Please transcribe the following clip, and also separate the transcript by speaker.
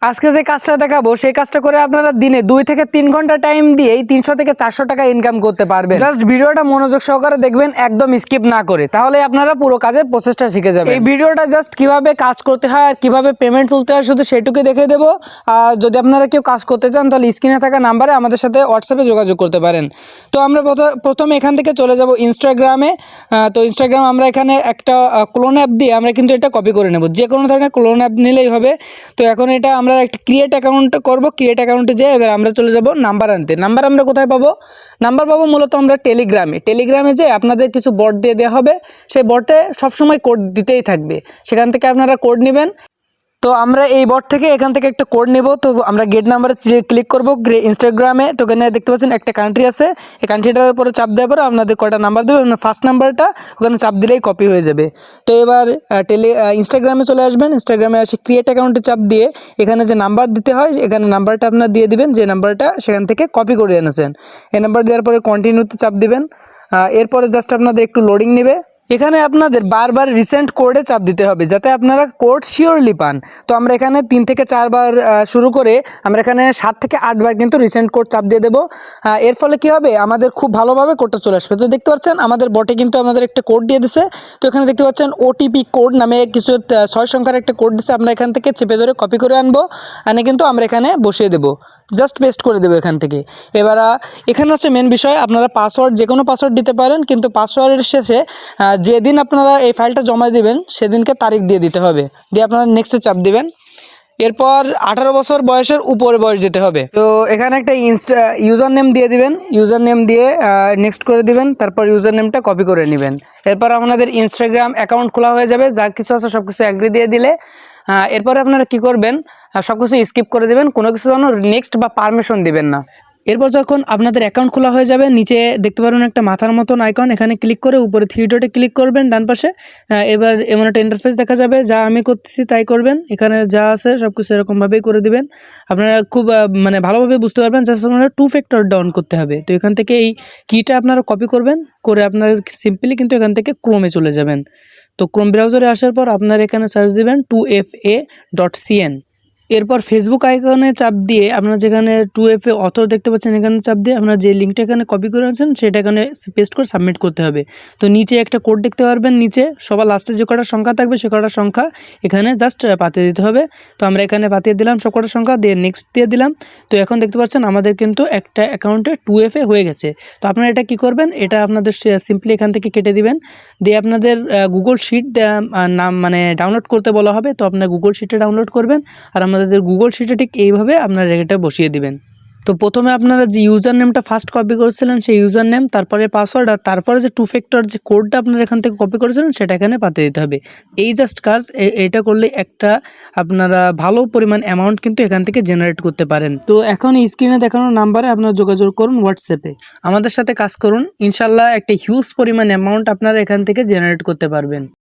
Speaker 1: আজকে যে কাজটা দেখাবো সেই কাজটা করে আপনারা দিনে 2 থেকে 3 ঘন্টা টাইম দিয়ে 300 থেকে 400 টাকা ইনকাম করতে পারবেন। জাস্ট ভিডিওটা মনোযোগ সহকারে দেখবেন, একদম স্কিপ না করে, তাহলে আপনারা পুরো কাজের প্রসেসটা শিখে যাবেন। এই ভিডিওটা জাস্ট কিভাবে কাজ করতে হয় আর কিভাবে পেমেন্ট তুলতে হয় শুধু সেটুকুই দেখে দেবো। আর যদি আপনারা কেউ কাজ করতে চান তাহলে স্ক্রিনে থাকা নাম্বারে আমাদের সাথে হোয়াটসঅ্যাপে যোগাযোগ করতে পারেন। তো আমরা প্রথমে এখান থেকে চলে যাব ইনস্টাগ্রামে। তো ইনস্টাগ্রাম আমরা এখানে একটা ক্লোন অ্যাপ দিয়ে আমরা কিন্তু এটা কপি করে নেব, যে কোনো ধরনের ক্লোন অ্যাপ নিলেই হবে। তো এখন এটা আমরা একটা ক্রিয়েট অ্যাকাউন্ট করব। ক্রিয়েট অ্যাকাউন্টে যেয়ে এবার আমরা চলে যাব নাম্বার আনতে। নাম্বার আমরা কোথায় পাবো? নাম্বার পাবো মূলত আমরা টেলিগ্রামে যে আপনাদের কিছু বট দিয়ে দেওয়া হবে, সেই বটে সবসময় কোড দিতেই থাকবে, সেখান থেকে আপনারা কোড নেবেন। তো আমরা এই বট থেকে এখান থেকে একটা কোড নেব। তো আমরা গেট নাম্বারে ক্লিক করব ইনস্টাগ্রামে। তো এখানে দেখতে পাচ্ছেন একটা কান্ট্রি আছে, এই কান্ট্রিটার উপরে চাপ দেওয়ার পরে আপনাদের কয়টা নাম্বার দেবে, আপনার ফার্স্ট নাম্বারটা ওখানে চাপ দিলেই কপি হয়ে যাবে। তো এবার ইনস্টাগ্রামে চলে আসবেন। ইনস্টাগ্রামে এসে ক্রিয়েট অ্যাকাউন্টে চাপ দিয়ে এখানে যে নাম্বার দিতে হয় এখানে নাম্বারটা আপনার দিয়ে দিবেন, যে নাম্বারটা সেখান থেকে কপি করে এনেছেন। এই নাম্বার দেওয়ার পরে কন্টিনিউতে চাপ দিবেন। এরপরে জাস্ট আপনাদের একটু লোডিং নেবে। এখানে আপনাদের বারবার রিসেন্ট কোডে চাপ দিতে হবে যাতে আপনারা কোড শিওরলি পান। তো আমরা এখানে 3 থেকে 4 বার শুরু করে আমরা এখানে 7 থেকে 8 বার কিন্তু রিসেন্ট কোড চাপ দিয়ে দেবো। এর ফলে কি হবে, আমাদের খুব ভালোভাবে কোডটা চলে আসবে। তো দেখতে পাচ্ছেন আমাদের বটে কিন্তু আমাদের একটা কোড দিয়ে দিছে। তো এখানে দেখতে পাচ্ছেন ওটিপি কোড নামে কিছু 6 সংখ্যার একটা কোড দিছে। আমরা এখান থেকে চেপে ধরে কপি করে আনবো, আনে কিন্তু আমরা এখানে বসিয়ে দেবো, জাস্ট পেস্ট করে দেবো এখান থেকে। এবার এখানে হচ্ছে মেন বিষয়, আপনারা পাসওয়ার্ড যে কোনো পাসওয়ার্ড দিতে পারেন, কিন্তু পাসওয়ার্ডের শেষে যেদিন আপনারা এই ফাইলটা জমা দিবেন সেদিনকে তারিখ দিয়ে দিতে হবে, দিয়ে আপনারা নেক্সটে চাপ দিবেন। এরপর 18 বছর বয়সের উপরে বয়স দিতে হবে। তো এখানে একটা ইউজার নেম দিয়ে দিবেন, ইউজার নেম দিয়ে নেক্সট করে দিবেন, তারপর ইউজার নেমটা কপি করে নেবেন। এরপর আপনাদের ইনস্টাগ্রাম অ্যাকাউন্ট খোলা হয়ে যাবে। যা কিছু আছে সব কিছু অ্যাগ্রি দিয়ে দিলে এরপরে আপনারা কি করবেন, সব কিছু স্কিপ করে দেবেন, কোনো কিছু যেন নেক্সট বা পারমিশন দিবেন না। এরপর যখন আপনাদের অ্যাকাউন্ট খোলা হয়ে যাবে, নিচে দেখতে পারবেন একটা মাথার মতন আইকন, এখানে ক্লিক করে উপরে থ্রি ডটে ক্লিক করবেন ডান পাশে। এবার এমন একটা ইন্টারফেস দেখা যাবে, যা আমি করতেছি তাই করবেন। এখানে যা আছে সব কিছু এরকমভাবেই করে দিবেন। আপনারা খুব মানে ভালোভাবে বুঝতে পারবেন। জাস্ট আপনারা 2 ফ্যাক্টর ডাউন করতে হবে। তো এখান থেকে এই কিটা আপনারা কপি করবেন, করে আপনারা সিম্পলি কিন্তু এখান থেকে ক্রোমে চলে যাবেন। তো ক্রোম ব্রাউজারে আসার পর আপনারা এখানে সার্চ দিবেন 2fa.cn। এরপর ফেসবুক আইকনে চাপ দিয়ে আপনারা যেখানে 2FA অথর দেখতে পাচ্ছেন এখানে চাপ দিয়ে আপনারা যে লিঙ্কটা এখানে কপি করেছেন সেটা এখানে পেস্ট করে সাবমিট করতে হবে। তো নিচে একটা কোড দেখতে পারবেন, নিচে সবার লাস্টে যে কটা সংখ্যা থাকবে সে কটা সংখ্যা এখানে জাস্ট পাঠিয়ে দিতে হবে। তো আমরা এখানে পাঠিয়ে দিলাম সব কটা সংখ্যা, দিয়ে নেক্সট দিয়ে দিলাম। তো এখন দেখতে পাচ্ছেন আমাদের কিন্তু একটা অ্যাকাউন্টে 2FA হয়ে গেছে। তো আপনারা এটা কি করবেন, এটা আপনাদের সিম্পলি এখান থেকে কেটে দিবেন, দিয়ে আপনাদের গুগল শিট নাম মানে ডাউনলোড করতে বলা হবে। তো আপনার গুগল শিটে ডাউনলোড করবেন, আর আমাদের গুগল শিটে ঠিক এইভাবে আপনারা এটা বসিয়ে দিবেন। তো প্রথমে আপনারা যে ইউজার নেমটা ফার্স্ট কপি করেছিলেন সেই ইউজার নেম, তারপরে পাসওয়ার্ড, আর তারপরে যে 2 ফ্যাক্টর যে কোডটা আপনারা এখান থেকে কপি করেছিলেন সেটা এখানে পাঠিয়ে দিতে হবে। এই জাস্ট কাজ, এটা করলে একটা আপনারা ভালো পরিমাণ অ্যামাউন্ট কিন্তু এখান থেকে জেনারেট করতে পারেন। তো এখন স্ক্রিনে দেখানো নাম্বারে আপনারা যোগাযোগ করুন হোয়াটসঅ্যাপে, আমাদের সাথে কাজ করুন, ইনশাল্লাহ একটা হিউজ পরিমাণ অ্যামাউন্ট আপনারা এখান থেকে জেনারেট করতে পারবেন।